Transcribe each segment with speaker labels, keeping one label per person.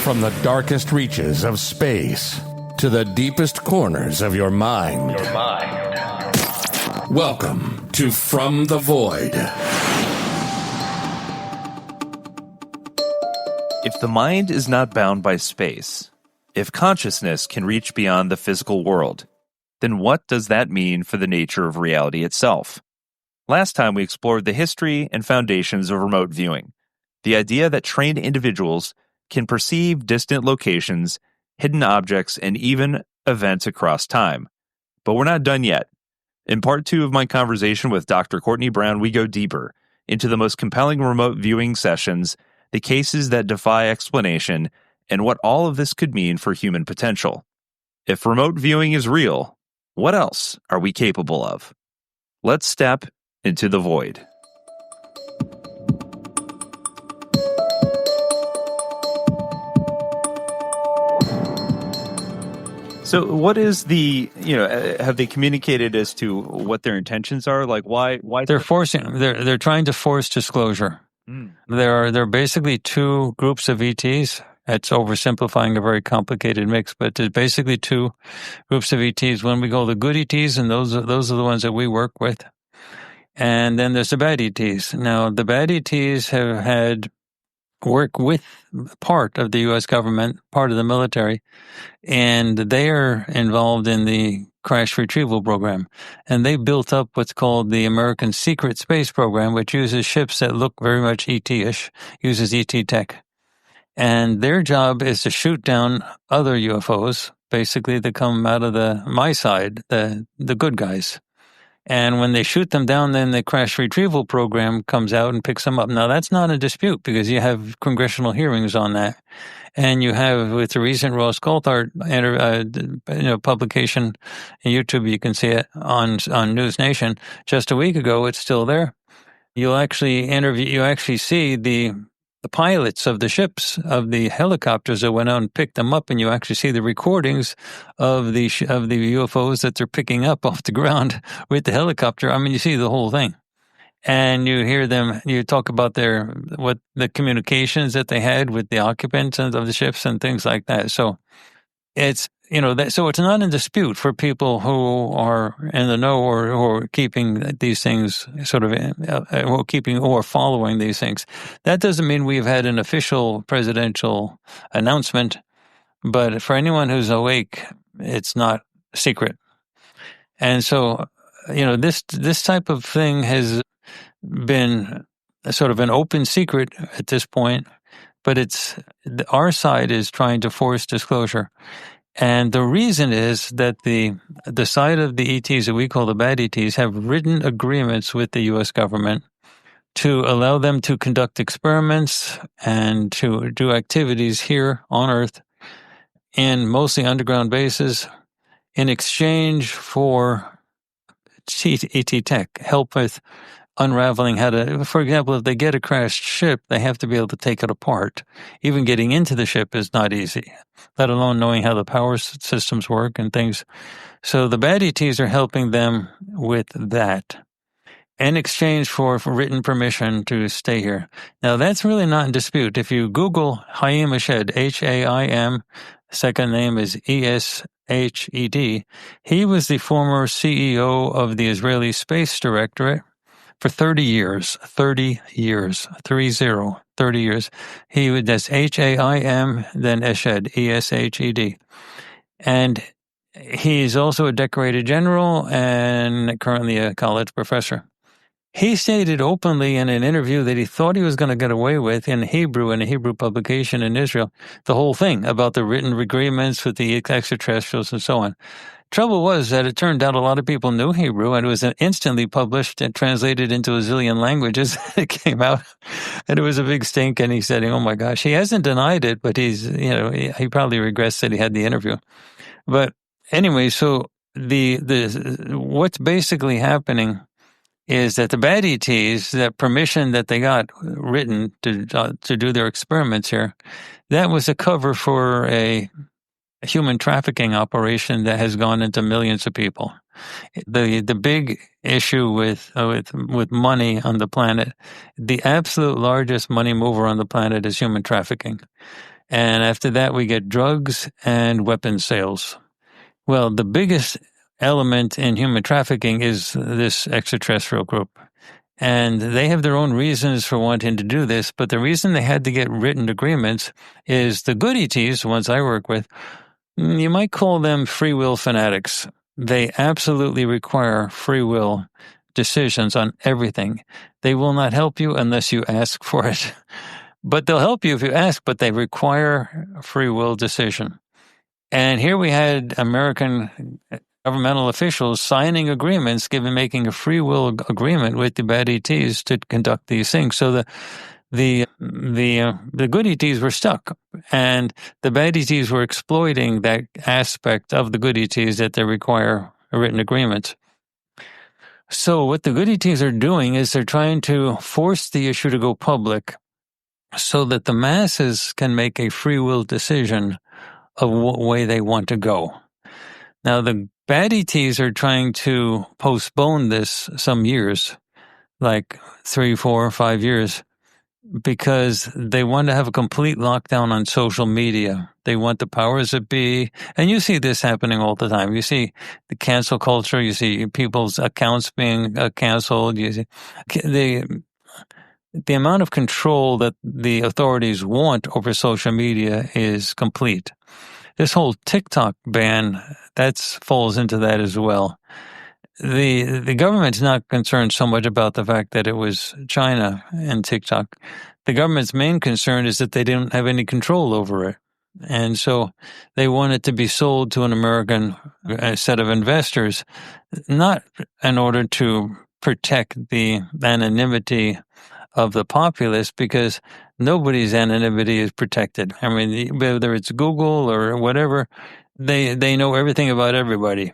Speaker 1: From the darkest reaches of space to the deepest corners of your mind. Welcome to From the Void.
Speaker 2: If the mind is not bound by space, if consciousness can reach beyond the physical world, then what does that mean for the nature of reality itself? Last time we explored the history and foundations of remote viewing, the idea that trained individuals can perceive distant locations, hidden objects, and even events across time. But we're not done yet. In part 2 of my conversation with Dr. Courtney Brown, we go deeper into the most compelling remote viewing sessions, the cases that defy explanation, and what all of this could mean for human potential. If remote viewing is real, what else are we capable of? Let's step into the void. So what is have they communicated as to what their intentions are? Like why
Speaker 3: they're trying to force disclosure. There are basically two groups of ETs. It's oversimplifying a very complicated mix, but there's basically two groups of ETs. One we call the good ETs, and those are the ones that we work with. And then there's the bad ETs. Now, the bad ETs have had work with part of the U.S. government, part of the military, and they are involved in the crash retrieval program. And they built up what's called the American Secret Space Program, which uses ships that look very much ET-ish, uses ET tech. And their job is to shoot down other UFOs, basically that come out of my side, the good guys. And when they shoot them down, then the crash retrieval program comes out and picks them up. Now, that's not a dispute because you have congressional hearings on that. And you have, with the recent Ross Coulthart publication on YouTube, you can see it on News Nation. Just a week ago, it's still there. You actually see the pilots of the ships, of the helicopters that went out and picked them up, and you actually see the recordings of the UFOs that they're picking up off the ground with the helicopter. I mean, you see the whole thing. And you hear them, you talk about the communications that they had with the occupants of the ships and things like that. So it's, so it's not in dispute for people who are in the know or who are keeping these things or following these things. That doesn't mean we've had an official presidential announcement, but for anyone who's awake, it's not secret. And so, this type of thing has been sort of an open secret at this point, but our side is trying to force disclosure. And the reason is that the side of the ETs that we call the bad ETs have written agreements with the U.S. government to allow them to conduct experiments and to do activities here on Earth in mostly underground bases in exchange for ET tech, help with unraveling how to, for example, if they get a crashed ship, they have to be able to take it apart. Even getting into the ship is not easy, let alone knowing how the power systems work and things. So the bad ETs are helping them with that in exchange for written permission to stay here. Now, that's really not in dispute. If you Google Haim Eshed, Haim, second name is Eshed, he was the former CEO of the Israeli Space Directorate for 30 years. That's Haim, then Eshed, Eshed. And he's also a decorated general and currently a college professor. He stated openly in an interview that he thought he was going to get away with in Hebrew, in a Hebrew publication in Israel, the whole thing about the written agreements with the extraterrestrials and so on. Trouble was that it turned out a lot of people knew Hebrew, and it was instantly published and translated into a zillion languages. It came out, and it was a big stink. And he said, "Oh my gosh," he hasn't denied it, but he probably regrets that he had the interview. But anyway, so what's basically happening is that the bad ETs, that permission that they got written to do their experiments here, that was a cover for a human trafficking operation that has gone into millions of people. The big issue with money on the planet, the absolute largest money mover on the planet is human trafficking. And after that, we get drugs and weapons sales. Well, the biggest element in human trafficking is this extraterrestrial group. And they have their own reasons for wanting to do this, but the reason they had to get written agreements is the good ETs, the ones I work with, you might call them free will fanatics. They absolutely require free will decisions on everything. They will not help you unless you ask for it. But they'll help you if you ask, but they require a free will decision. And here we had American governmental officials signing agreements, making a free will agreement with the bad ETs to conduct these things. So the good ETs were stuck, and the bad ETs were exploiting that aspect of the good ETs that they require a written agreement. So what the good ETs are doing is they're trying to force the issue to go public so that the masses can make a free will decision of what way they want to go. Now, the bad ETs are trying to postpone this some years, like 3, 4, 5 years, because they want to have a complete lockdown on social media. They want the powers that be, and you see this happening all the time. You see the cancel culture. You see people's accounts being canceled. You see the amount of control that the authorities want over social media is complete. This whole TikTok ban, that falls into that as well. The government's not concerned so much about the fact that it was China and TikTok. The government's main concern is that they didn't have any control over it. And so they want it to be sold to an American set of investors, not in order to protect the anonymity of the populace, because nobody's anonymity is protected. I mean, whether it's Google or whatever, they know everything about everybody.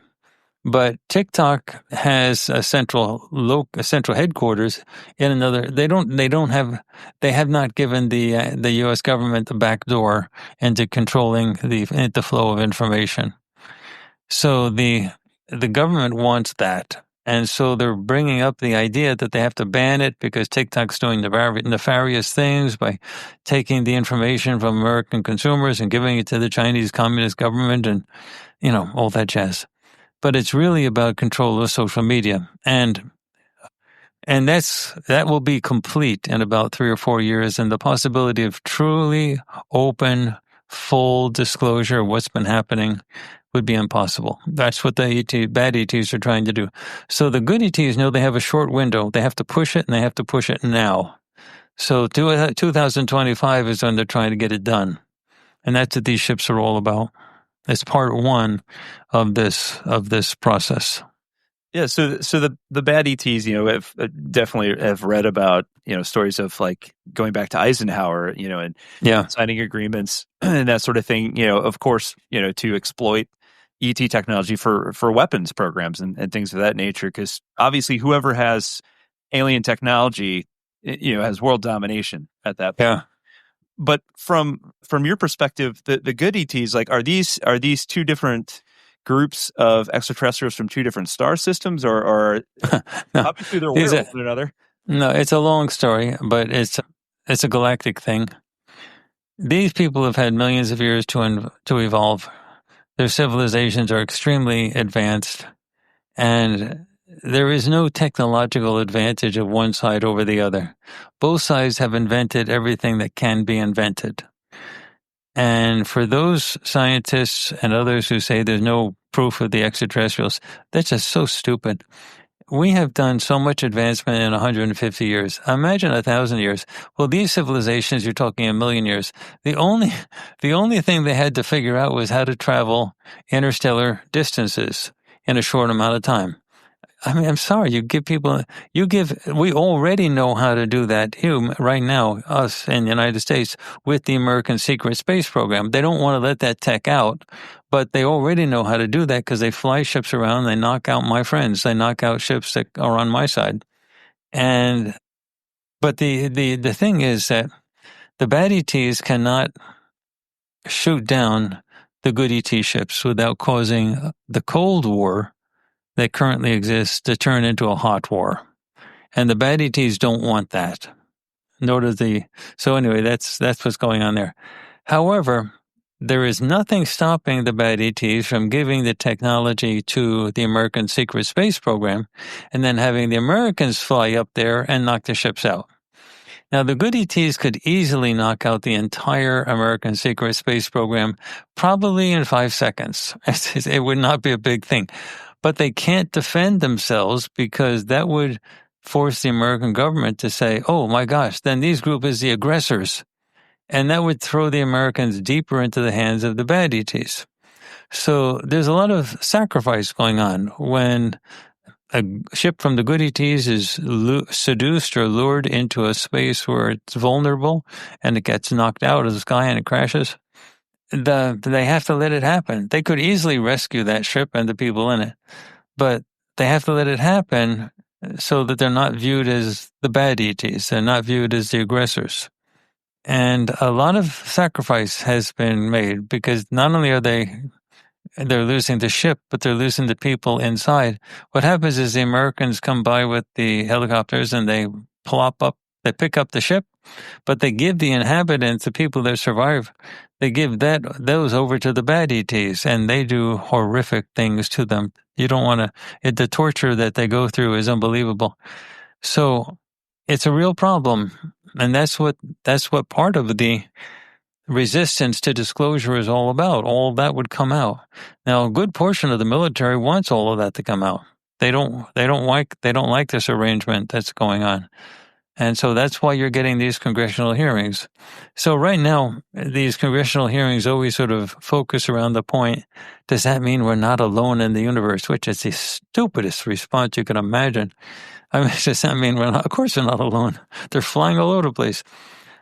Speaker 3: But TikTok has a central headquarters in another. They have not given the U.S. government the back door into controlling the flow of information. So the government wants that. And so they're bringing up the idea that they have to ban it because TikTok's doing nefarious things by taking the information from American consumers and giving it to the Chinese Communist government and, all that jazz. But it's really about control of social media. And that will be complete in about 3 or 4 years. And the possibility of truly open, full disclosure of what's been happening would be impossible. That's what the bad ETs are trying to do. So the good ETs know they have a short window. They have to push it, and they have to push it now. So 2025 is when they're trying to get it done. And that's what these ships are all about. It's part one of this process.
Speaker 2: Yeah, so the bad ETs, have definitely have read about stories of like going back to Eisenhower, and signing agreements and that sort of thing. Of course, to exploit ET technology for weapons programs and things of that nature. Because obviously, whoever has alien technology, has world domination at that point.
Speaker 3: Yeah.
Speaker 2: But from your perspective, the good ETs, like, are these two different groups of extraterrestrials from two different star systems, or
Speaker 3: No,
Speaker 2: obviously they're aware of one another?
Speaker 3: No, it's a long story, but it's a galactic thing. These people have had millions of years to evolve. Their civilizations are extremely advanced, and there is no technological advantage of one side over the other. Both sides have invented everything that can be invented. And for those scientists and others who say there's no proof of the extraterrestrials, that's just so stupid. We have done so much advancement in 150 years. Imagine 1,000 years. Well, these civilizations, you're talking 1,000,000 years. The only thing they had to figure out was how to travel interstellar distances in a short amount of time. I mean, I'm sorry, we already know how to do that here right now, us in the United States, with the American secret space program. They don't want to let that tech out, but they already know how to do that because they fly ships around and they knock out my friends. They knock out ships that are on my side. But the thing is that the bad ETs cannot shoot down the good ET ships without causing the Cold War that currently exists to turn into a hot war. And the bad ETs don't want that. So anyway, that's what's going on there. However, there is nothing stopping the bad ETs from giving the technology to the American secret space program and then having the Americans fly up there and knock the ships out. Now, the good ETs could easily knock out the entire American secret space program, probably in 5 seconds. It would not be a big thing. But they can't defend themselves because that would force the American government to say, oh my gosh, then these group is the aggressors. And that would throw the Americans deeper into the hands of the bad ETs. So there's a lot of sacrifice going on when a ship from the good ETs is seduced or lured into a space where it's vulnerable and it gets knocked out of the sky and it crashes. They have to let it happen. They could easily rescue that ship and the people in it, but they have to let it happen so that they're not viewed as the bad ETs. They're not viewed as the aggressors. And a lot of sacrifice has been made because not only are they're losing the ship, but they're losing the people inside. What happens is the Americans come by with the helicopters and they they pick up the ship, but they give the inhabitants, the people that survive, they give those over to the bad ETs and they do horrific things to them. You don't want to, the torture that they go through is unbelievable. So it's a real problem. And that's what part of the resistance to disclosure is all about. All that would come out. Now, a good portion of the military wants all of that to come out. They don't like this arrangement that's going on. And so that's why you're getting these congressional hearings. So right now, these congressional hearings always sort of focus around the point, does that mean we're not alone in the universe? Which is the stupidest response you can imagine. I mean, does that mean of course we're not alone. They're flying all over the place.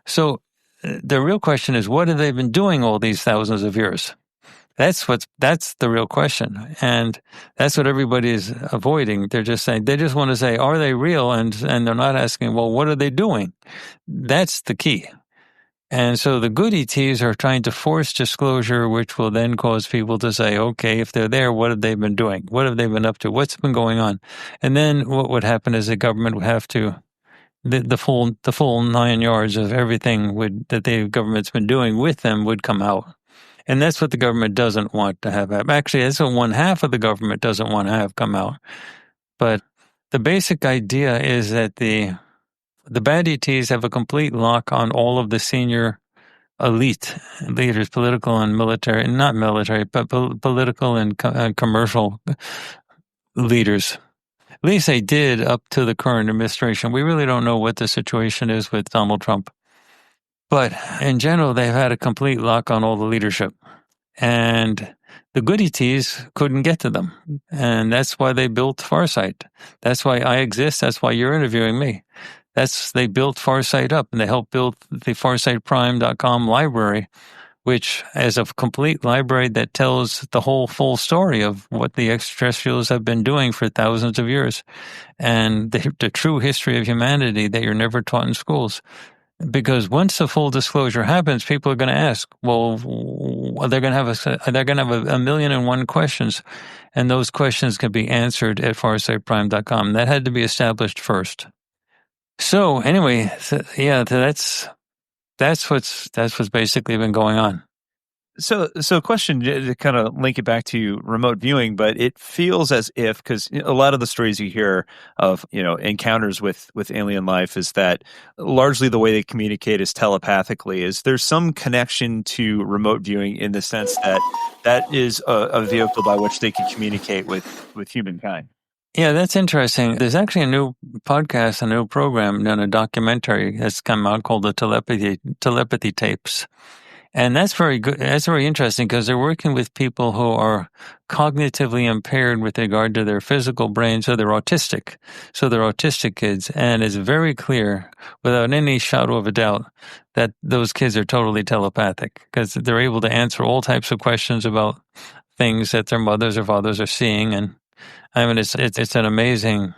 Speaker 3: So the real question is, what have they been doing all these thousands of years? That's the real question. And that's what everybody is avoiding. They just want to say, are they real? And they're not asking, well, what are they doing? That's the key. And so the good ETs are trying to force disclosure, which will then cause people to say, okay, if they're there, what have they been doing? What have they been up to? What's been going on? And then what would happen is the government would have to the full 9 yards of everything that the government's been doing with them would come out. And that's what the government doesn't want to have happen. Actually, that's what one half of the government doesn't want to have come out. But the basic idea is that the bad ETs have a complete lock on all of the senior elite leaders, political and military, not military, but political and commercial leaders. At least they did up to the current administration. We really don't know what the situation is with Donald Trump. But in general, they've had a complete lock on all the leadership. And the good ETs couldn't get to them. And that's why they built Farsight. That's why I exist. That's why you're interviewing me. They built Farsight up, and they helped build the FarsightPrime.com library, which is a complete library that tells the whole full story of what the extraterrestrials have been doing for thousands of years and the true history of humanity that you're never taught in schools. Because once the full disclosure happens, people are going to ask, well, they're going to have a million and one questions, and those questions can be answered at FarsightPrime.com. That had to be established first. So anyway, that's what's basically been going on.
Speaker 2: So a question to kind of link it back to remote viewing, but it feels as if, because a lot of the stories you hear of, encounters with alien life is that largely the way they communicate is telepathically. Is there some connection to remote viewing in the sense that is a vehicle by which they can communicate with humankind?
Speaker 3: Yeah, that's interesting. There's actually a new podcast, a new program, and a documentary that's come out called the Telepathy Tapes. And that's very good. That's very interesting because they're working with people who are cognitively impaired with regard to their physical brain. So they're autistic. So they're autistic kids. And it's very clear, without any shadow of a doubt, that those kids are totally telepathic because they're able to answer all types of questions about things that their mothers or fathers are seeing. And I mean, it's an amazing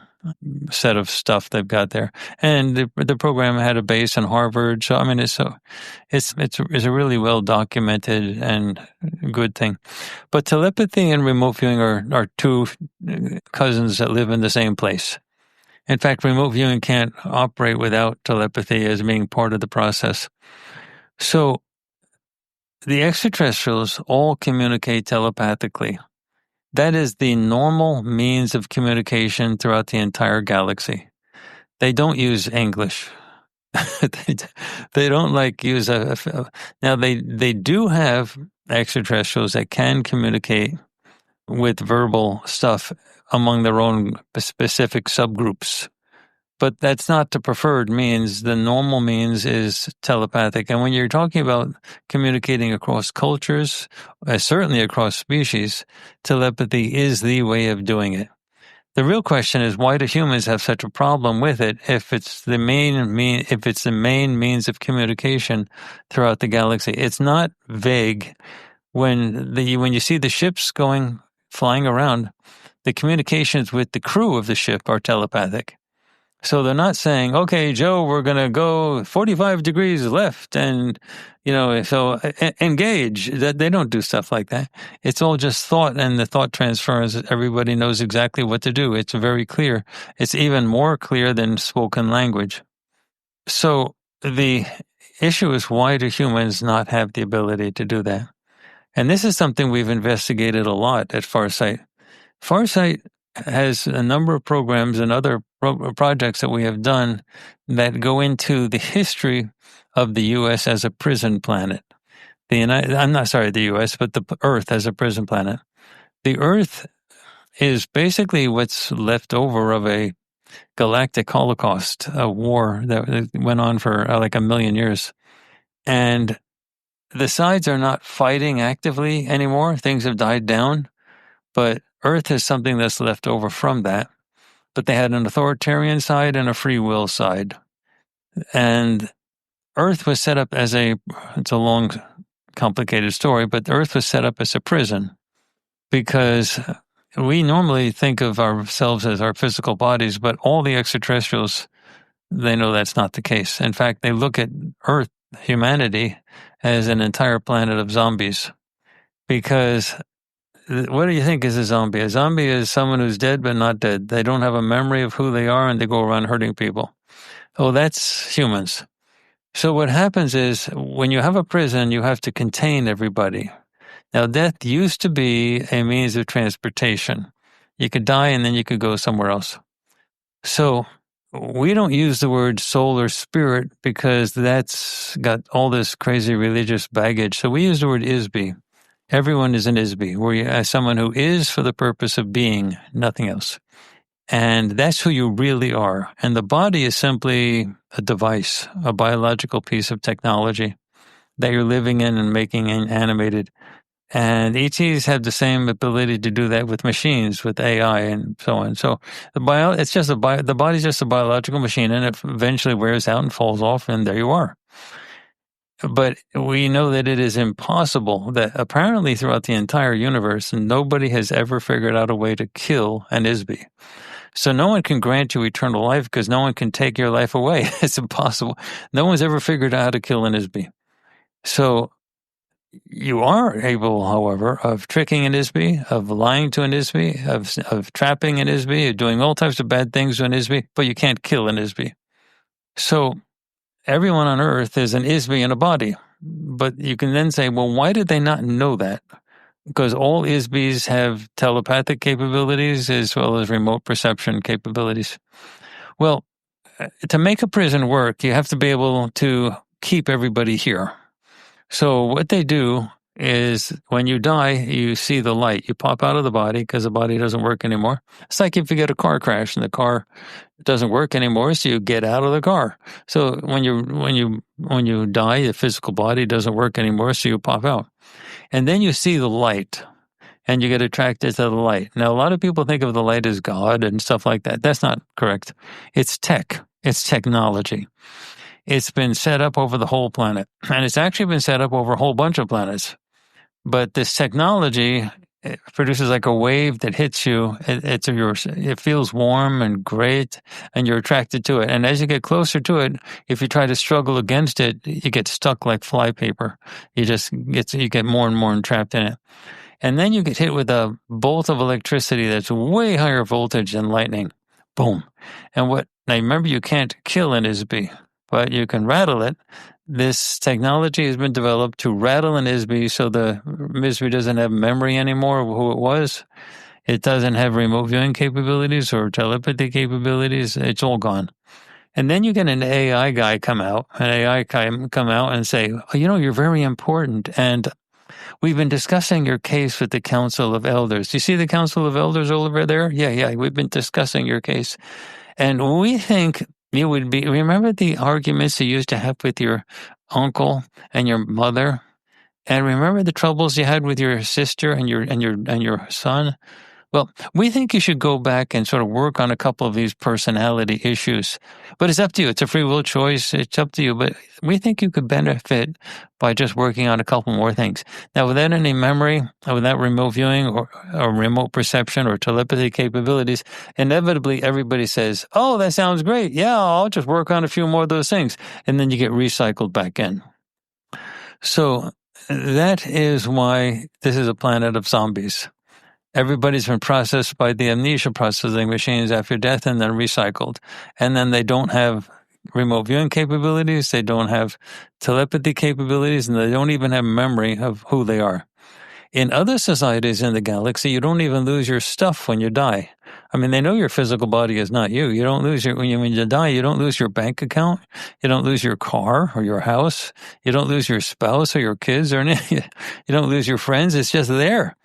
Speaker 3: set of stuff they've got there. And the program had a base in Harvard. So I mean, it's a really well documented and good thing. But telepathy and remote viewing are two cousins that live in the same place. In fact, remote viewing can't operate without telepathy as being part of the process. So The extraterrestrials all communicate telepathically. That is the normal means of communication throughout the entire galaxy. They don't use English. they don't use now they do have extraterrestrials that can communicate with verbal stuff among their own specific subgroups. But that's not the preferred means. The normal means is telepathic. And when you're talking about communicating across cultures, certainly across species, telepathy is the way of doing it. The real question is, why do humans have such a problem with it if it's the main means of communication throughout the galaxy? It's not vague. When you see the ships flying around, the communications with the crew of the ship are telepathic. So they're not saying, okay, Joe, we're going to go 45 degrees left and, so engage. They don't do stuff like that. It's all just thought, and the thought transfers. Everybody knows exactly what to do. It's very clear. It's even more clear than spoken language. So the issue is, why do humans not have the ability to do that? And this is something we've investigated a lot at Farsight. Farsight has a number of programs and other projects that we have done that go into the history of the U.S. as a prison planet. The U.S., but the Earth as a prison planet. The Earth is basically what's left over of a galactic holocaust, a war that went on for like 1 million years. And the sides are not fighting actively anymore. Things have died down, but Earth is something that's left over from that. But they had an authoritarian side and a free will side. And Earth was set up it's a long, complicated story, but Earth was set up as a prison because we normally think of ourselves as our physical bodies, but all the extraterrestrials, they know that's not the case. In fact, they look at Earth, humanity, as an entire planet of zombies. Because what do you think is a zombie? A zombie is someone who's dead but not dead. They don't have a memory of who they are, and they go around hurting people. Oh, that's humans. So what happens is, when you have a prison, you have to contain everybody. Now, death used to be a means of transportation. You could die and then you could go somewhere else. So we don't use the word soul or spirit because that's got all this crazy religious baggage. So we use the word Isby. Everyone is an Isby, where you are someone who is for the purpose of being, nothing else. And that's who you really are. And the body is simply a device, a biological piece of technology that you're living in and making animated. And ETs have the same ability to do that with machines, with AI and so on. So the body's just a biological machine, and it eventually wears out and falls off, and there you are. But we know that it is impossible, that apparently throughout the entire universe, nobody has ever figured out a way to kill an Isby. So no one can grant you eternal life because no one can take your life away. It's impossible. No one's ever figured out how to kill an Isby. So you are able, however, of tricking an Isby, of lying to an Isby, of trapping an Isby, of doing all types of bad things to an Isby, but you can't kill an Isby. So everyone on Earth is an Isby in a body. But you can then say, well, why did they not know that? Because all Isbys have telepathic capabilities as well as remote perception capabilities. Well, to make a prison work, you have to be able to keep everybody here. So what they do is, when you die, you see the light. You pop out of the body because the body doesn't work anymore. It's like if you get a car crash and the car doesn't work anymore, so you get out of the car. So when you die, the physical body doesn't work anymore, so you pop out. And then you see the light, and you get attracted to the light. Now, a lot of people think of the light as God and stuff like that. That's not correct. It's tech. It's technology. It's been set up over the whole planet, and it's actually been set up over a whole bunch of planets. But this technology, it produces like a wave that hits you. It feels warm and great, and you're attracted to it. And as you get closer to it, if you try to struggle against it, you get stuck like flypaper. You get more and more entrapped in it. And then you get hit with a bolt of electricity that's way higher voltage than lightning. Boom. Now remember, you can't kill an Isby, but you can rattle it. This technology has been developed to rattle an ISB so the ISB doesn't have memory anymore of who it was. It doesn't have remote viewing capabilities or telepathy capabilities. It's all gone. And then you get an AI guy come out and say, oh, you're very important. And we've been discussing your case with the Council of Elders. Do you see the Council of Elders over there? Yeah. We've been discussing your case. And we think it would be, remember the arguments you used to have with your uncle and your mother? And remember the troubles you had with your sister and your son? Well, we think you should go back and sort of work on a couple of these personality issues. But it's up to you. It's a free will choice. It's up to you. But we think you could benefit by just working on a couple more things. Now, without any memory, without remote viewing or remote perception or telepathy capabilities, inevitably everybody says, oh, that sounds great. Yeah, I'll just work on a few more of those things. And then you get recycled back in. So that is why this is a planet of zombies. Everybody's been processed by the amnesia processing machines after death and then recycled. And then they don't have remote viewing capabilities, they don't have telepathy capabilities, and they don't even have memory of who they are. In other societies in the galaxy, you don't even lose your stuff when you die. I mean, they know your physical body is not you. You don't lose when you die, you don't lose your bank account. You don't lose your car or your house. You don't lose your spouse or your kids or anything. You don't lose your friends. It's just there.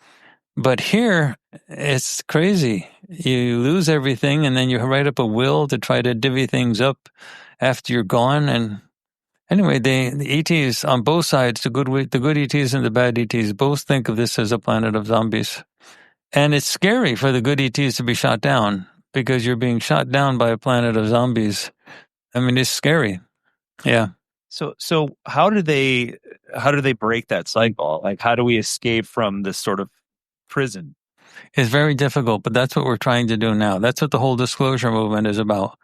Speaker 3: But here, it's crazy. You lose everything, and then you write up a will to try to divvy things up after you're gone. And anyway, the ETs on both sides, the good ETs and the bad ETs, both think of this as a planet of zombies. And it's scary for the good ETs to be shot down because you're being shot down by a planet of zombies. I mean, it's scary. Yeah.
Speaker 2: So how do they break that cycle? Like, how do we escape from this sort of prison?
Speaker 3: It's very difficult, but that's what we're trying to do now. That's what the whole disclosure movement is about.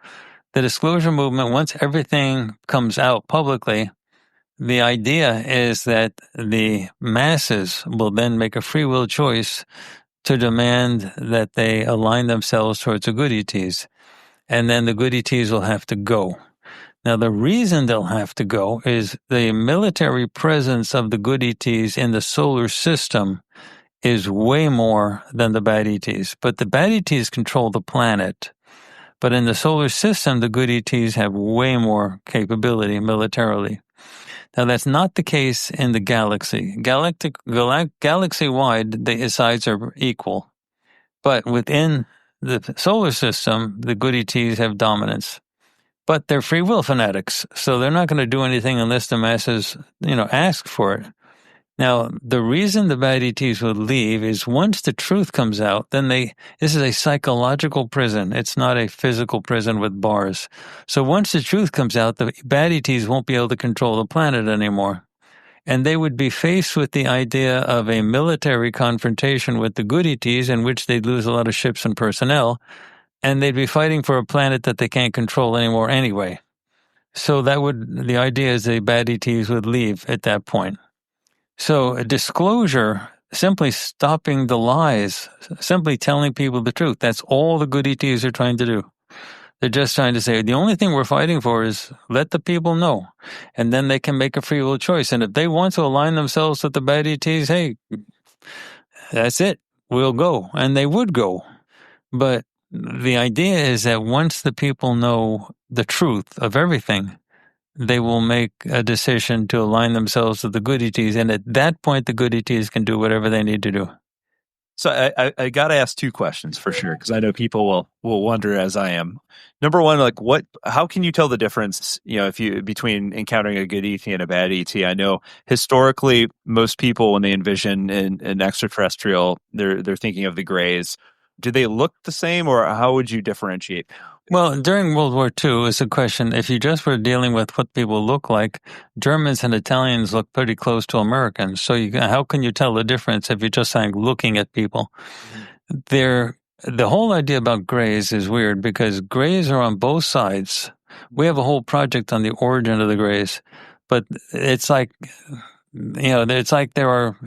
Speaker 3: The disclosure movement, once everything comes out publicly, the idea is that the masses will then make a free will choice to demand that they align themselves towards the good ETs. And then the good ETs will have to go. Now, the reason they'll have to go is the military presence of the good ETs in the solar system is way more than the bad ETs. But the bad ETs control the planet. But in the solar system, the good ETs have way more capability militarily. Now, that's not the case in the galaxy. Galaxy-wide, the sides are equal. But within the solar system, the good ETs have dominance. But they're free will fanatics, so they're not going to do anything unless the masses, ask for it. Now, the reason the bad ETs would leave is once the truth comes out, then this is a psychological prison. It's not a physical prison with bars. So once the truth comes out, the bad ETs won't be able to control the planet anymore. And they would be faced with the idea of a military confrontation with the good ETs in which they'd lose a lot of ships and personnel, and they'd be fighting for a planet that they can't control anymore anyway. So the idea is the bad ETs would leave at that point. So a disclosure, simply stopping the lies, simply telling people the truth, that's all the good ETs are trying to do. They're just trying to say, the only thing we're fighting for is let the people know, and then they can make a free will choice. And if they want to align themselves with the bad ETs, hey, that's it, we'll go. And they would go. But the idea is that once the people know the truth of everything, they will make a decision to align themselves with the good ETs. And at that point, the good ETs can do whatever they need to do.
Speaker 2: So I got to ask two questions for sure, because I know people will wonder, as I am. Number one, how can you tell the difference, between encountering a good ET and a bad ET? I know historically, most people, when they envision an extraterrestrial, they're thinking of the grays. Do they look the same, or how would you differentiate?
Speaker 3: Well, during World War II, it's a question, if you just were dealing with what people look like, Germans and Italians look pretty close to Americans. So how can you tell the difference if you're just looking at people? The whole idea about grays is weird because grays are on both sides. We have a whole project on the origin of the grays, but it's like there are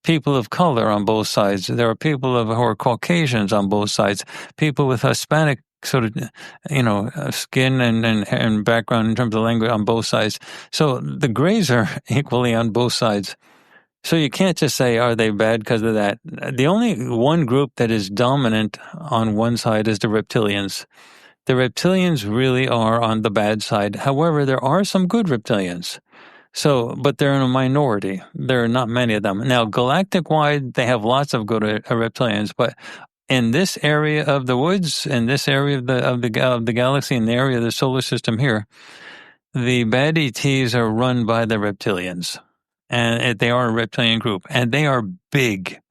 Speaker 3: people of color on both sides. There are people who are Caucasians on both sides, people with Hispanic sort of, skin and background in terms of language on both sides. So the grays are equally on both sides. So you can't just say, are they bad because of that? The only one group that is dominant on one side is the reptilians. The reptilians really are on the bad side. However, there are some good reptilians. So, but they're in a minority. There are not many of them. Now, galactic-wide, they have lots of good reptilians, but in this area of the woods, in this area of the galaxy, in the area of the solar system here, the bad ETs are run by the reptilians, and they are a reptilian group, and they are big.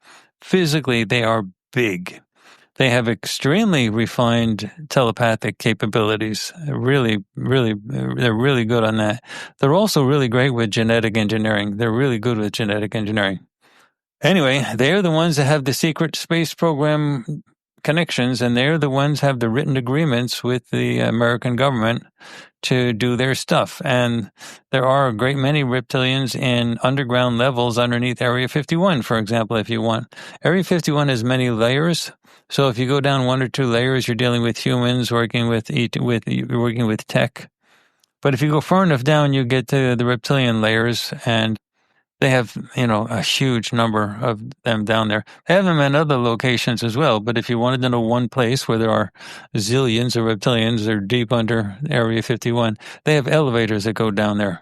Speaker 3: Physically, they are big. They have extremely refined telepathic capabilities. They're really good on that. They're also really great with genetic engineering. They're really good with genetic engineering. Anyway, they're the ones that have the secret space program connections, and they're the ones that have the written agreements with the American government to do their stuff. And there are a great many reptilians in underground levels underneath Area 51, for example, if you want. Area 51 has many layers. So if you go down one or two layers, you're dealing with humans, working with tech. But if you go far enough down, you get to the reptilian layers, and they have, a huge number of them down there. They have them in other locations as well, but if you wanted to know one place where there are zillions of reptilians, they're deep under Area 51. They have elevators that go down there.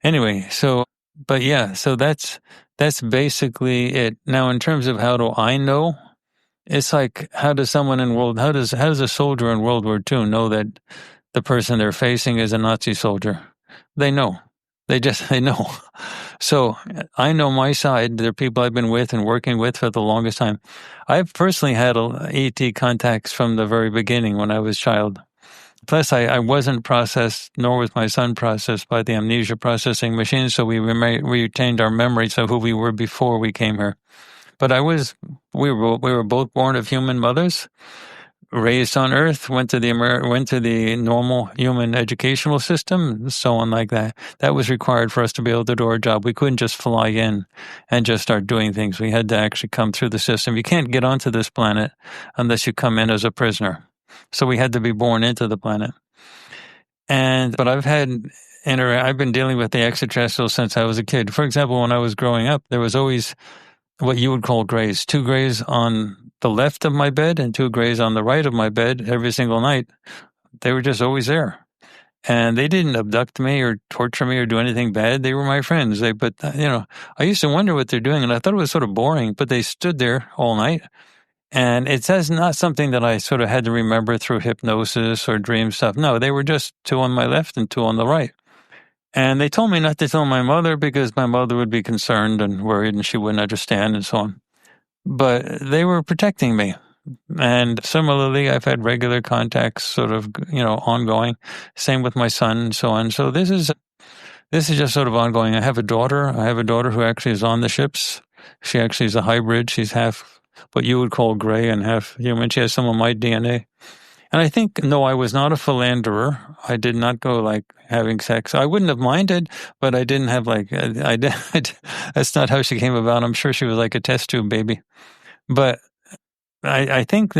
Speaker 3: Anyway, so that's basically it. Now, in terms of how do I know, it's like, how does a soldier in World War II know that the person they're facing is a Nazi soldier? They know. They know. So I know my side. There are people I've been with and working with for the longest time. I've personally had ET contacts from the very beginning when I was a child. Plus, I wasn't processed, nor was my son processed by the amnesia processing machine, so we retained our memories of who we were before we came here. But we were both born of human mothers, raised on Earth, went to the normal human educational system, so on like that. That was required for us to be able to do our job. We couldn't just fly in and just start doing things. We had to actually come through the system. You can't get onto this planet unless you come in as a prisoner. So we had to be born into the planet. But I've been dealing with the extraterrestrials since I was a kid. For example, when I was growing up, there was always what you would call grays, 2 grays on the left of my bed and 2 grays on the right of my bed every single night. They were just always there. And they didn't abduct me or torture me or do anything bad. They were my friends. I used to wonder what they're doing, and I thought it was sort of boring, but they stood there all night. And it says not something that I sort of had to remember through hypnosis or dream stuff. No, they were just 2 on my left and 2 on the right. And they told me not to tell my mother because my mother would be concerned and worried and she wouldn't understand and so on. But they were protecting me. And similarly, I've had regular contacts sort of, ongoing. Same with my son and so on. So this is just sort of ongoing. I have a daughter who actually is on the ships. She actually is a hybrid. She's half what you would call gray and half human. She has some of my DNA. And I think, no, I was not a philanderer. I did not go like having sex. I wouldn't have minded, but I didn't have that's not how she came about. I'm sure she was like a test tube baby. But I think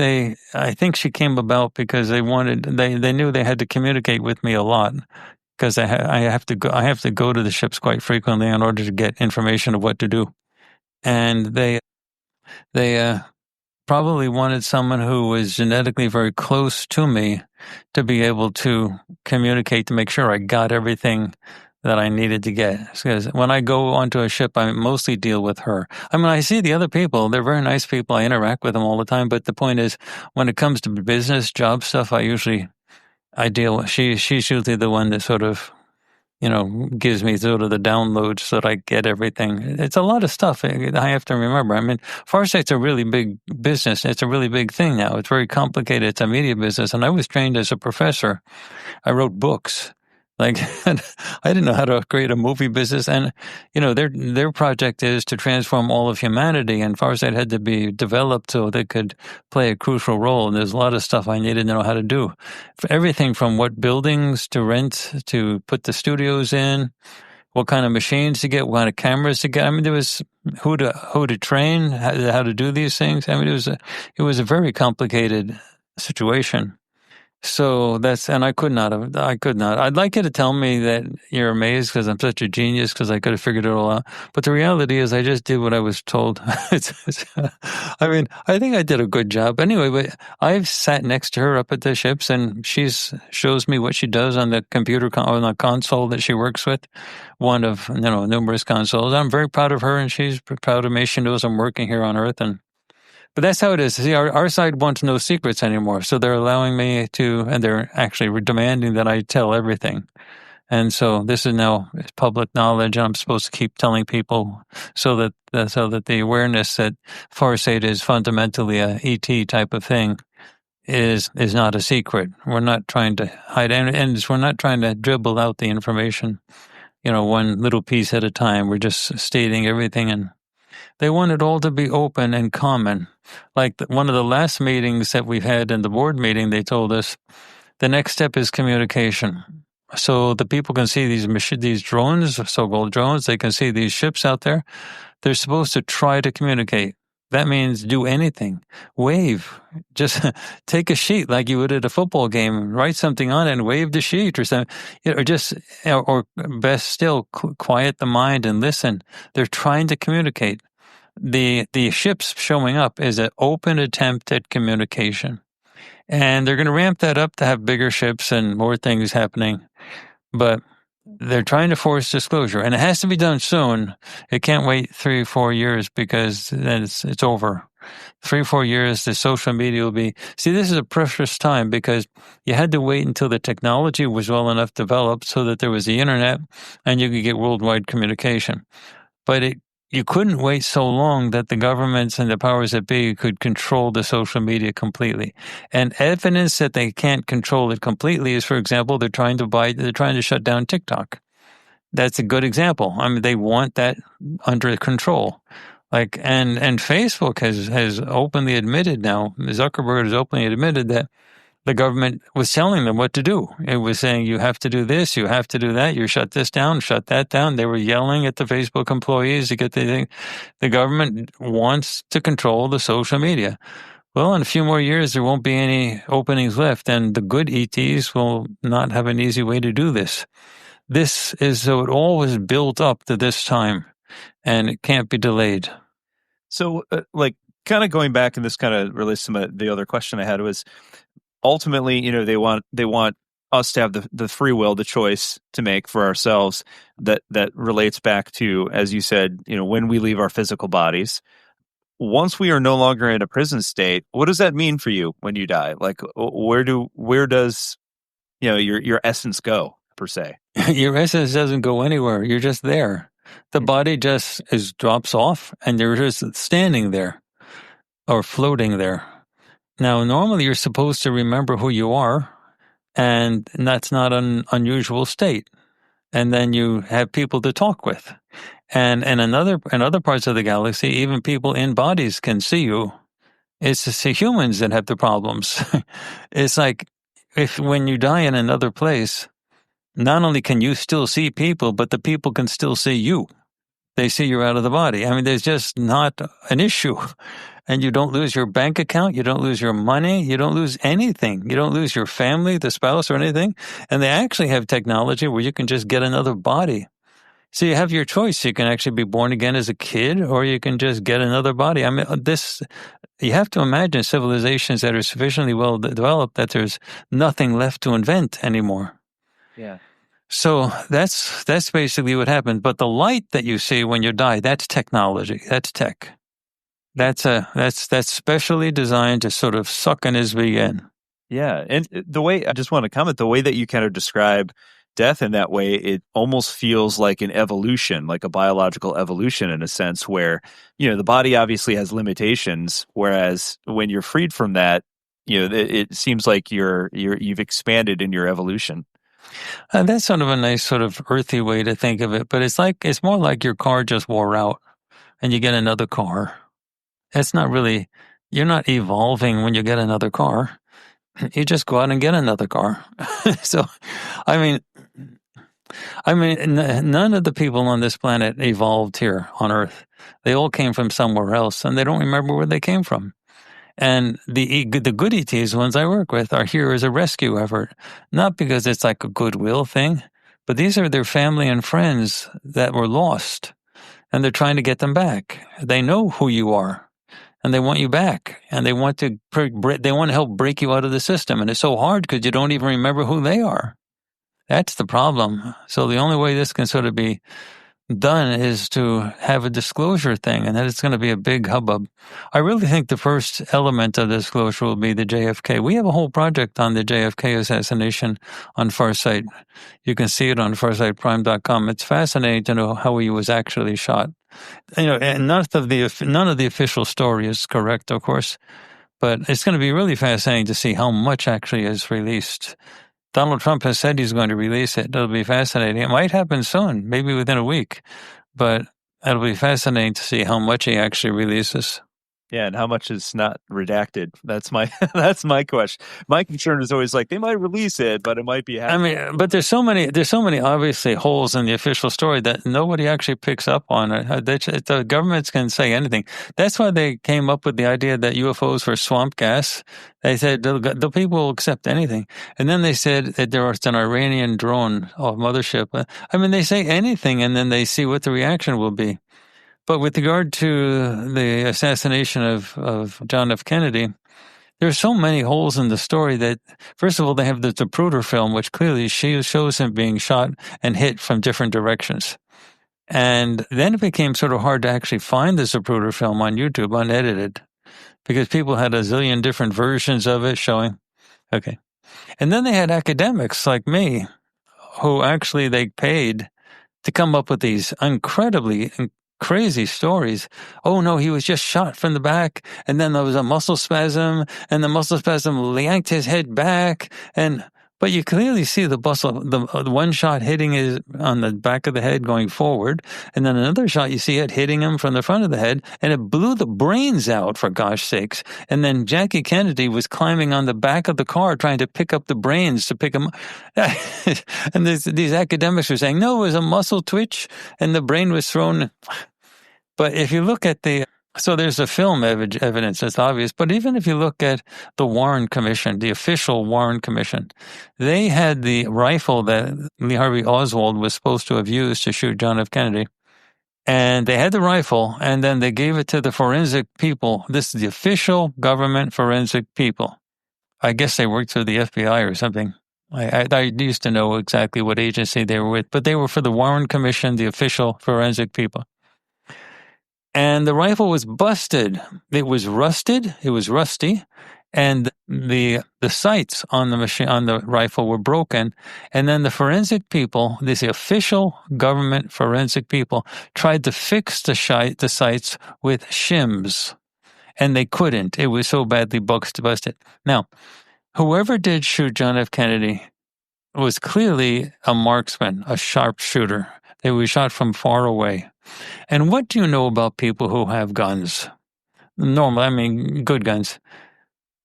Speaker 3: she came about because they knew they had to communicate with me a lot because I have to go to the ships quite frequently in order to get information of what to do. And they probably wanted someone who was genetically very close to me to be able to communicate to make sure I got everything that I needed to get. Because when I go onto a ship, I mostly deal with her. I mean, I see the other people. They're very nice people. I interact with them all the time. But the point is, when it comes to business, job stuff, I deal with. She's usually the one that sort of, gives me sort of the downloads so that I get everything. It's a lot of stuff I have to remember. I mean, Farsight's a really big business. It's a really big thing now. It's very complicated. It's a media business. And I was trained as a professor. I wrote books. I didn't know how to create a movie business. And, their project is to transform all of humanity. And Farsight had to be developed so they could play a crucial role. And there's a lot of stuff I needed to know how to do. Everything from what buildings to rent, to put the studios in, what kind of machines to get, what kind of cameras to get. I mean, there was who to train, how to do these things. I mean, it was a very complicated situation. So and I could not. I'd like you to tell me that you're amazed because I'm such a genius because I could have figured it all out. But the reality is I just did what I was told. I mean, I think I did a good job. Anyway, but I've sat next to her up at the ships and shows me what she does on the computer, on the console that she works with, one of, numerous consoles. I'm very proud of her and she's proud of me. She knows I'm working here on Earth but that's how it is. See, our side wants no secrets anymore. So they're allowing me and they're actually demanding that I tell everything. And so this is now public knowledge. And I'm supposed to keep telling people so that the awareness that Farsight is fundamentally a ET type of thing is not a secret. We're not trying to hide and we're not trying to dribble out the information, one little piece at a time. We're just stating everything, and they want it all to be open and common. Like one of the last meetings that we've had in the board meeting, they told us the next step is communication. So the people can see these drones, so-called drones, they can see these ships out there. They're supposed to try to communicate. That means do anything. Wave. Just take a sheet like you would at a football game, write something on it and wave the sheet or something. Or best still, quiet the mind and listen. They're trying to communicate. The ships showing up is an open attempt at communication. And they're going to ramp that up to have bigger ships and more things happening. But they're trying to force disclosure. And it has to be done soon. It can't wait 3 or 4 years because then it's over. 3 or 4 years, the social media will be... See, this is a precious time because you had to wait until the technology was well enough developed so that there was the internet and you could get worldwide communication. But you couldn't wait so long that the governments and the powers that be could control the social media completely. And evidence that they can't control it completely is, for example, they're trying to shut down TikTok. That's a good example. I mean, they want that under control. And Facebook has openly admitted now, Zuckerberg has openly admitted that the government was telling them what to do. It was saying, you have to do this, you have to do that, you shut this down, shut that down. They were yelling at the Facebook employees to get the thing. The government wants to control the social media. Well, in a few more years, there won't be any openings left, and the good ETs will not have an easy way to do this. This is so it all was built up to this time, and it can't be delayed.
Speaker 2: So, kind of going back, and this kind of relates to the other question I had was, ultimately, they want us to have the free will, the choice to make for ourselves. That relates back to, as you said, when we leave our physical bodies. Once we are no longer in a prison state, what does that mean for you when you die? Like, where does your essence go, per se?
Speaker 3: Your essence doesn't go anywhere. You're just there. The body just drops off, and you're just standing there or floating there. Now, normally you're supposed to remember who you are, and that's not an unusual state. And then you have people to talk with. And in other parts of the galaxy, even people in bodies can see you. It's the humans that have the problems. It's like when you die in another place, not only can you still see people, but the people can still see you. They see you're out of the body. I mean, there's just not an issue. And you don't lose your bank account. You don't lose your money. You don't lose anything. You don't lose your family, the spouse, or anything. And they actually have technology where you can just get another body. So you have your choice. You can actually be born again as a kid, or you can just get another body. I mean, you have to imagine civilizations that are sufficiently well developed that there's nothing left to invent anymore.
Speaker 2: Yeah.
Speaker 3: So that's basically what happened. But the light that you see when you die, that's technology. That's tech. That's specially designed to sort of suck in his begin.
Speaker 2: Yeah, and the way I just want to comment, the way that you kind of describe death in that way, it almost feels like an evolution, like a biological evolution in a sense where, the body obviously has limitations, whereas when you're freed from that, it seems like you've expanded in your evolution.
Speaker 3: That's sort of a nice sort of earthy way to think of it, but it's more like your car just wore out and you get another car. It's not really, you're not evolving when you get another car. You just go out and get another car. So, I mean, none of the people on this planet evolved here on Earth. They all came from somewhere else, and they don't remember where they came from. And the good ETs, ones I work with, are here as a rescue effort, not because it's like a goodwill thing, but these are their family and friends that were lost, and they're trying to get them back. They know who you are, and they want you back, and they want to help break you out of the system. And it's so hard because you don't even remember who they are. That's the problem. So the only way this can sort of be done is to have a disclosure thing, and that it's going to be a big hubbub. I really think the first element of disclosure will be the JFK. We have a whole project on the JFK assassination on Farsight. You can see it on farsightprime.com. It's fascinating to know how he was actually shot. And none of the official story is correct, of course, but it's going to be really fascinating to see how much actually is released. Donald Trump has said he's going to release it. It'll be fascinating. It might happen soon, maybe within a week, but it'll be fascinating to see how much he actually releases.
Speaker 2: Yeah, and how much is not redacted? That's my question. My concern is always like they might release it, but it might be happening.
Speaker 3: I mean, but there's so many obviously holes in the official story that nobody actually picks up on. The governments can say anything. That's why they came up with the idea that UFOs were swamp gas. They said the people will accept anything, and then they said that there was an Iranian drone or mothership. I mean, they say anything, and then they see what the reaction will be. But with regard to the assassination of John F. Kennedy, there are so many holes in the story that, first of all, they have the Zapruder film, which clearly shows him being shot and hit from different directions. And then it became sort of hard to actually find the Zapruder film on YouTube, unedited, because people had a zillion different versions of it showing. Okay. And then they had academics like me who actually they paid to come up with these incredibly crazy stories. Oh no, he was just shot from the back, and then there was a muscle spasm, and the muscle spasm yanked his head back, but you clearly see the one shot hitting is on the back of the head going forward, and then another shot you see it hitting him from the front of the head, and it blew the brains out, for gosh sakes. And then Jackie Kennedy was climbing on the back of the car trying to pick up the brains to pick them up. And these academics were saying, no, it was a muscle twitch, and the brain was thrown. But if you look at so there's a film evidence that's obvious, but even if you look at the Warren Commission, the official Warren Commission, they had the rifle that Lee Harvey Oswald was supposed to have used to shoot John F. Kennedy. And they had the rifle, and then they gave it to the forensic people. This is the official government forensic people. I guess they worked through the FBI or something. I used to know exactly what agency they were with, but they were for the Warren Commission, the official forensic people. And the rifle was busted. It was rusted. It was rusty, and the sights on the rifle were broken. And then the forensic people, the official government forensic people, tried to fix the sights with shims, and they couldn't. It was so badly busted. Now, whoever did shoot John F. Kennedy was clearly a marksman, a sharpshooter. They were shot from far away. And what do you know about people who have guns? Good guns.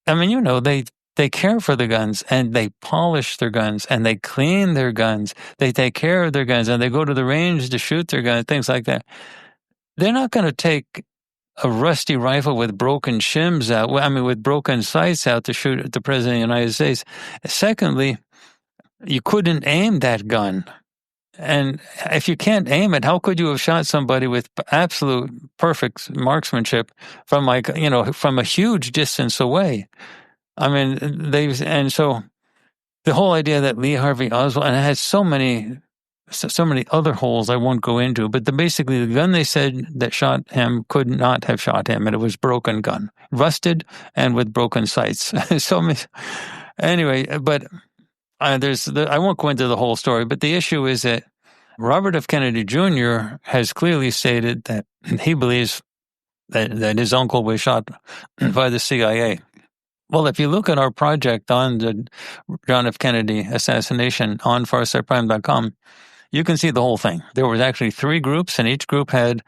Speaker 3: They care for the guns, and they polish their guns, and they clean their guns. They take care of their guns, and they go to the range to shoot their guns, things like that. They're not going to take a rusty rifle with broken shims out, with broken sights out to shoot at the President of the United States. Secondly, you couldn't aim that gun. And if you can't aim it, how could you have shot somebody with absolute perfect marksmanship from a huge distance away? And so the whole idea that Lee Harvey Oswald, and it has so many other holes I won't go into, but basically the gun they said that shot him could not have shot him, and it was broken gun, rusted and with broken sights. Anyway, but I won't go into the whole story, but the issue is that Robert F. Kennedy Jr. has clearly stated that he believes that his uncle was shot by the CIA. Well, if you look at our project on the John F. Kennedy assassination on farsightprime.com, you can see the whole thing. There was actually 3 groups, and each group had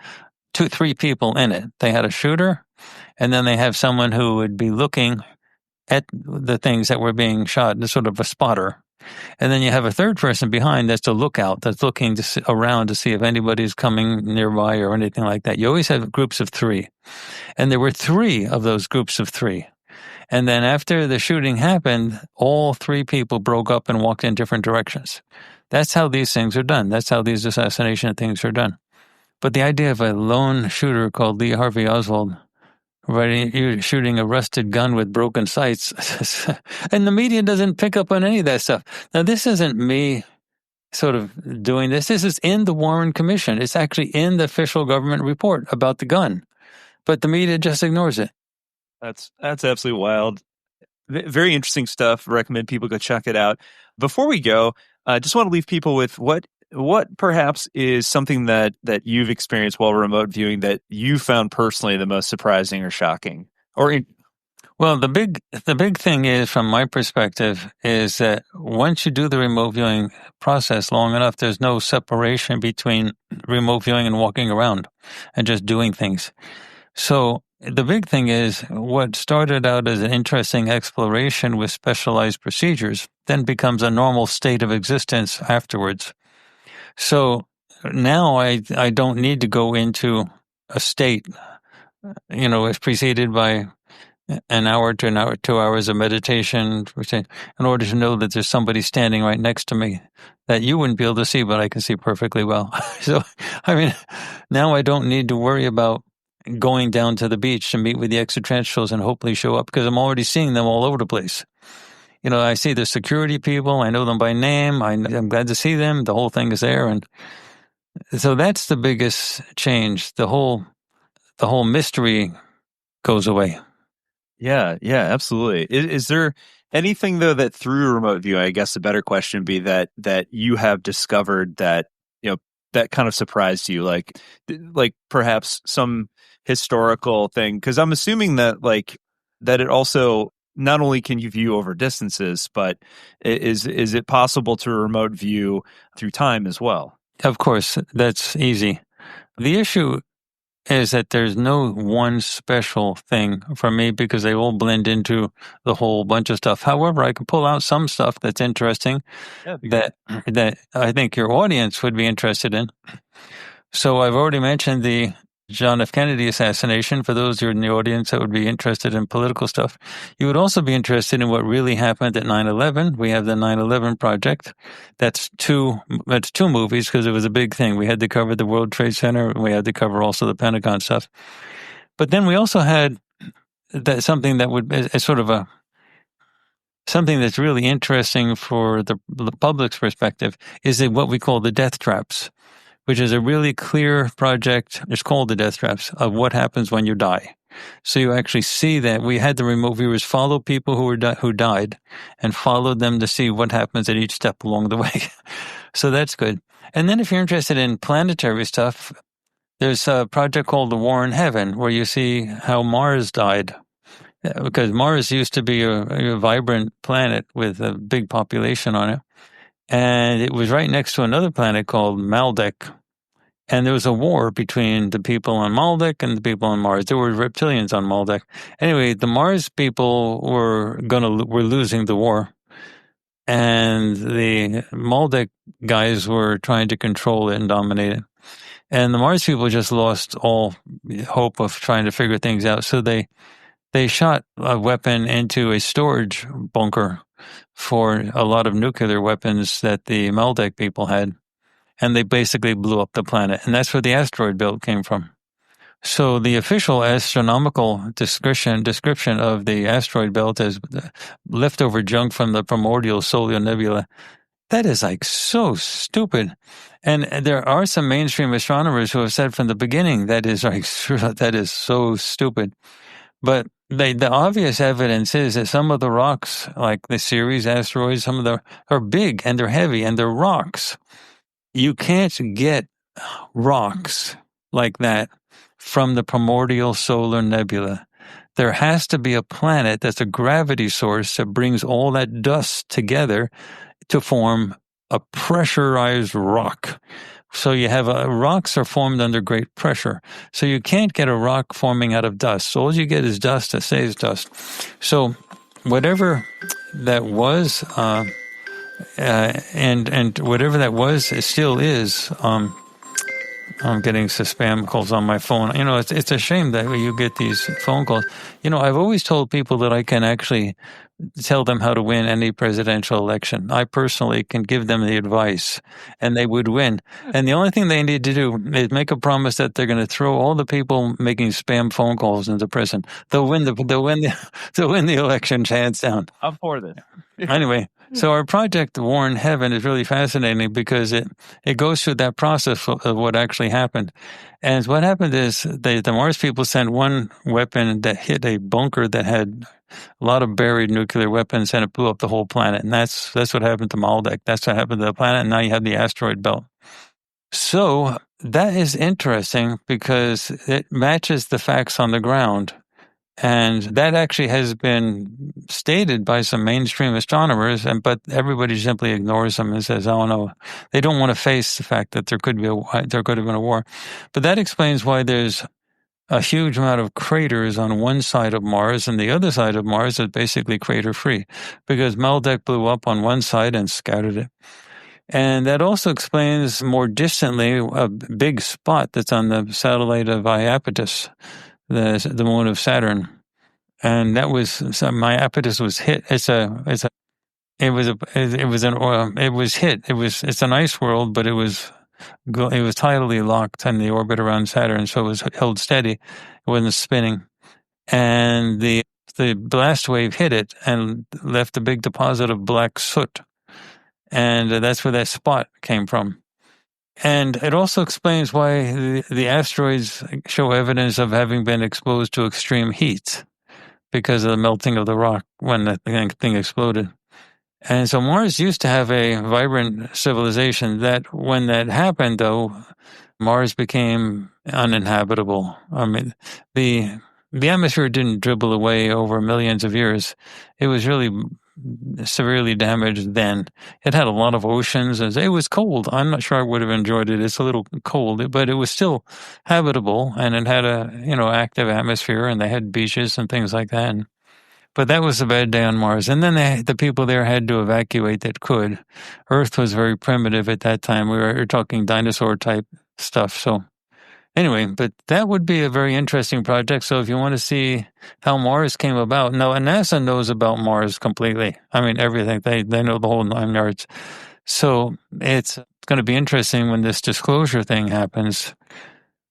Speaker 3: 3 people in it. They had a shooter, and then they have someone who would be looking at the things that were being shot, sort of a spotter. And then you have a third person behind that's a lookout, that's looking around to see if anybody's coming nearby or anything like that. You always have groups of 3. And there were 3 of those groups of 3. And then after the shooting happened, all three people broke up and walked in different directions. That's how these things are done. That's how these assassination things are done. But the idea of a lone shooter called Lee Harvey Oswald shooting a rusted gun with broken sights, and the media doesn't pick up on any of that stuff. Now, this isn't me sort of doing this. This is in the Warren Commission. It's actually in the official government report about the gun, but the media just ignores it.
Speaker 2: That's absolutely wild. Very interesting stuff. Recommend people go check it out. Before we go, I just want to leave people with what perhaps is something that you've experienced while remote viewing that you found personally the most surprising or shocking.
Speaker 3: Well, the big thing is, from my perspective, is that once you do the remote viewing process long enough, there's no separation between remote viewing and walking around and just doing things. So the big thing is what started out as an interesting exploration with specialized procedures then becomes a normal state of existence afterwards. So now I don't need to go into a state, it's preceded by an hour to an hour, 2 hours of meditation in order to know that there's somebody standing right next to me that you wouldn't be able to see, but I can see perfectly well. So, now I don't need to worry about going down to the beach to meet with the extraterrestrials and hopefully show up because I'm already seeing them all over the place. I see the security people. I know them by name. I'm glad to see them. The whole thing is there. And so that's the biggest change. The whole mystery goes away.
Speaker 2: Yeah, absolutely. Is there anything, though, that through remote view, I guess the better question would be that you have discovered that, that kind of surprised you, like perhaps some historical thing? Because I'm assuming that that it also, not only can you view over distances, but is it possible to remote view through time as well?
Speaker 3: Of course, that's easy. The issue is that there's no one special thing for me because they all blend into the whole bunch of stuff. However, I can pull out some stuff that's interesting that I think your audience would be interested in. So I've already mentioned the John F. Kennedy assassination. For those who are in the audience that would be interested in political stuff, you would also be interested in what really happened at 9/11. We have the 9/11 Project. That's two movies because it was a big thing. We had to cover the World Trade Center, and we had to cover also the Pentagon stuff. But then we also had something that is sort of something that's really interesting for the public's perspective is what we call the death traps, which is a really clear project. It's called the death traps of what happens when you die. So you actually see that we had the remote viewers follow people who died and followed them to see what happens at each step along the way. So that's good. And then if you're interested in planetary stuff, there's a project called The War in Heaven where you see how Mars died. Because Mars used to be a vibrant planet with a big population on it. And it was right next to another planet called Maldek. And there was a war between the people on Maldek and the people on Mars. There were reptilians on Maldek. Anyway, the Mars people were losing the war. And the Maldek guys were trying to control it and dominate it. And the Mars people just lost all hope of trying to figure things out. So they shot a weapon into a storage bunker for a lot of nuclear weapons that the Maldek people had, and they basically blew up the planet. And that's where the asteroid belt came from. So the official astronomical description of the asteroid belt as leftover junk from the primordial solar nebula, that is so stupid. And there are some mainstream astronomers who have said from the beginning that is so stupid. But the obvious evidence is that some of the rocks, like the Ceres asteroids, some of them are big and they're heavy and they're rocks. You can't get rocks like that from the primordial solar nebula. There has to be a planet that's a gravity source that brings all that dust together to form a pressurized rock. So you have rocks are formed under great pressure. So you can't get a rock forming out of dust. So all you get is dust that stays dust. So whatever that was, and whatever that was, it still is. I'm getting some spam calls on my phone. It's a shame that you get these phone calls. I've always told people that I can actually tell them how to win any presidential election. I personally can give them the advice, and they would win. And the only thing they need to do is make a promise that they're going to throw all the people making spam phone calls into prison. They'll win the election hands down.
Speaker 2: I'm for this.
Speaker 3: Anyway, so our project Warren Heaven is really fascinating because it goes through that process of what actually happened. And what happened is the Mars people sent one weapon that hit a bunker that had a lot of buried nuclear weapons, and it blew up the whole planet. And that's what happened to Maldek. That's what happened to the planet. And now you have the asteroid belt. So that is interesting because it matches the facts on the ground. And that actually has been stated by some mainstream astronomers, but everybody simply ignores them and says, "Oh no," they don't want to face the fact that there could have been a war. But that explains why there's a huge amount of craters on one side of Mars, and the other side of Mars is basically crater-free, because Maldek blew up on one side and scattered it. And that also explains more distantly a big spot that's on the satellite of Iapetus, the moon of Saturn. And that was, Iapetus was hit. It's an ice world, but it was tidally locked in the orbit around Saturn, so it was held steady. It wasn't spinning. And the blast wave hit it and left a big deposit of black soot. And that's where that spot came from. And it also explains why the asteroids show evidence of having been exposed to extreme heat because of the melting of the rock when the thing exploded. And so Mars used to have a vibrant civilization that when that happened, though, Mars became uninhabitable. I mean, the atmosphere didn't dribble away over millions of years. It was really severely damaged then. It had a lot of oceans. It was cold. I'm not sure I would have enjoyed it. It's a little cold, but it was still habitable, and it had a active atmosphere, and they had beaches and things like that. But that was a bad day on Mars. And then the people there had to evacuate that could. Earth was very primitive at that time. We were talking dinosaur type stuff. So anyway, but that would be a very interesting project. So if you want to see how Mars came about, and NASA knows about Mars completely. I mean, everything. They know the whole 9 yards. So it's going to be interesting when this disclosure thing happens,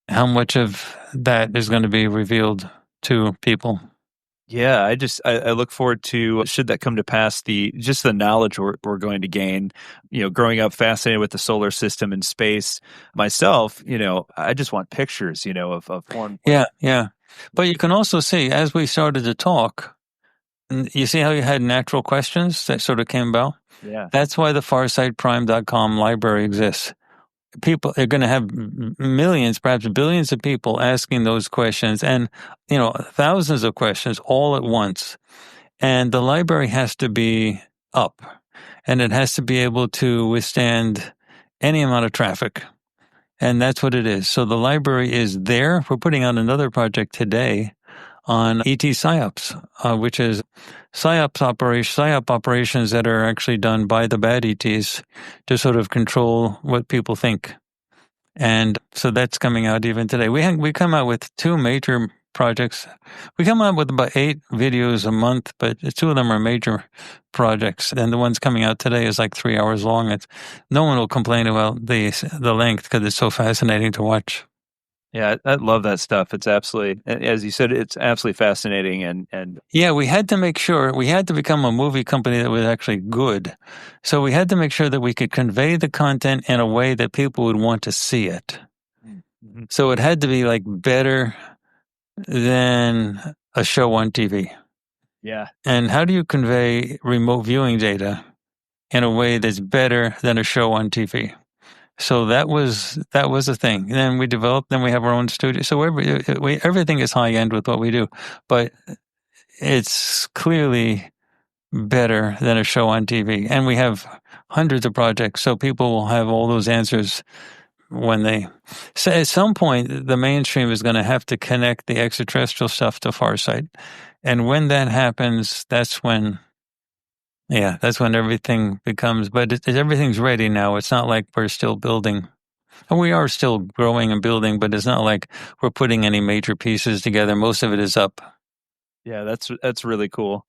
Speaker 3: how much of that is going to be revealed to people.
Speaker 2: Yeah, I look forward to, should that come to pass, the knowledge we're going to gain. Growing up fascinated with the solar system and space myself, I just want pictures, of foreign.
Speaker 3: Yeah. But you can also see, as we started to talk, you see how you had natural questions that sort of came about?
Speaker 2: Yeah.
Speaker 3: That's why the FarsightPrime.com library exists. People are going to have millions, perhaps billions of people asking those questions, and thousands of questions all at once. And the library has to be up, and it has to be able to withstand any amount of traffic. And that's what it is. So the library is there. We're putting on another project today on ET PSYOPs, which is PSYOP operations that are actually done by the bad ETs to sort of control what people think. And so that's coming out even today. We come out with 2 major projects. We come out with about 8 videos a month, but 2 of them are major projects. And the one's coming out today is like 3 hours long. No one will complain about the length because it's so fascinating to watch.
Speaker 2: Yeah, I love that stuff. It's absolutely, as you said, it's absolutely fascinating. And
Speaker 3: yeah, we had to make sure, we had to become a movie company that was actually good. So we had to make sure that we could convey the content in a way that people would want to see it. Mm-hmm. So it had to be like better than a show on TV.
Speaker 2: Yeah.
Speaker 3: And how do you convey remote viewing data in a way that's better than a show on TV? So that was a thing. Then we developed. Then we have our own studio. So everything is high end with what we do, but it's clearly better than a show on TV. And we have hundreds of projects, so people will have all those answers when they. So at some point, the mainstream is going to have to connect the extraterrestrial stuff to Farsight, and when that happens, that's when. Yeah, that's when everything becomes, but everything's ready now. It's not like we're still building. And we are still growing and building, but it's not like we're putting any major pieces together. Most of it is up.
Speaker 2: Yeah, that's really cool.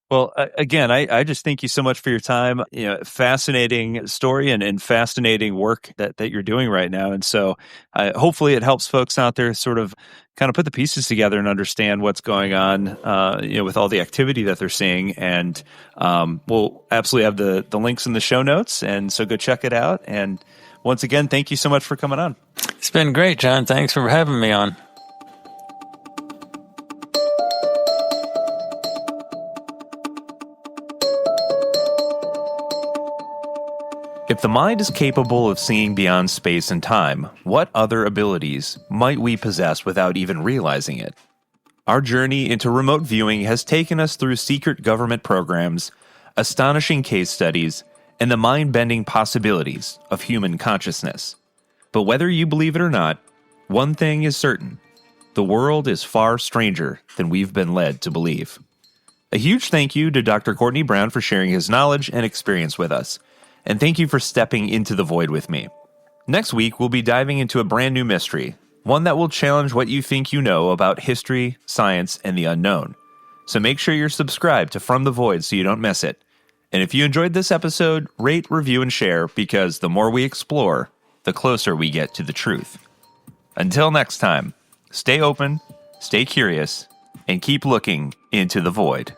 Speaker 2: Well, again, I just thank you so much for your time. Fascinating story and fascinating work that you're doing right now. And so hopefully it helps folks out there sort of kind of put the pieces together and understand what's going on, with all the activity that they're seeing. And we'll absolutely have the links in the show notes. And so go check it out. And once again, thank you so much for coming on.
Speaker 3: It's been great, John. Thanks for having me on.
Speaker 2: If the mind is capable of seeing beyond space and time, what other abilities might we possess without even realizing it? Our journey into remote viewing has taken us through secret government programs, astonishing case studies, and the mind-bending possibilities of human consciousness. But whether you believe it or not, one thing is certain: the world is far stranger than we've been led to believe. A huge thank you to Dr. Courtney Brown for sharing his knowledge and experience with us. And thank you for stepping into the void with me. Next week, we'll be diving into a brand new mystery, one that will challenge what you think you know about history, science, and the unknown. So make sure you're subscribed to From the Void so you don't miss it. And if you enjoyed this episode, rate, review, and share, because the more we explore, the closer we get to the truth. Until next time, stay open, stay curious, and keep looking into the void.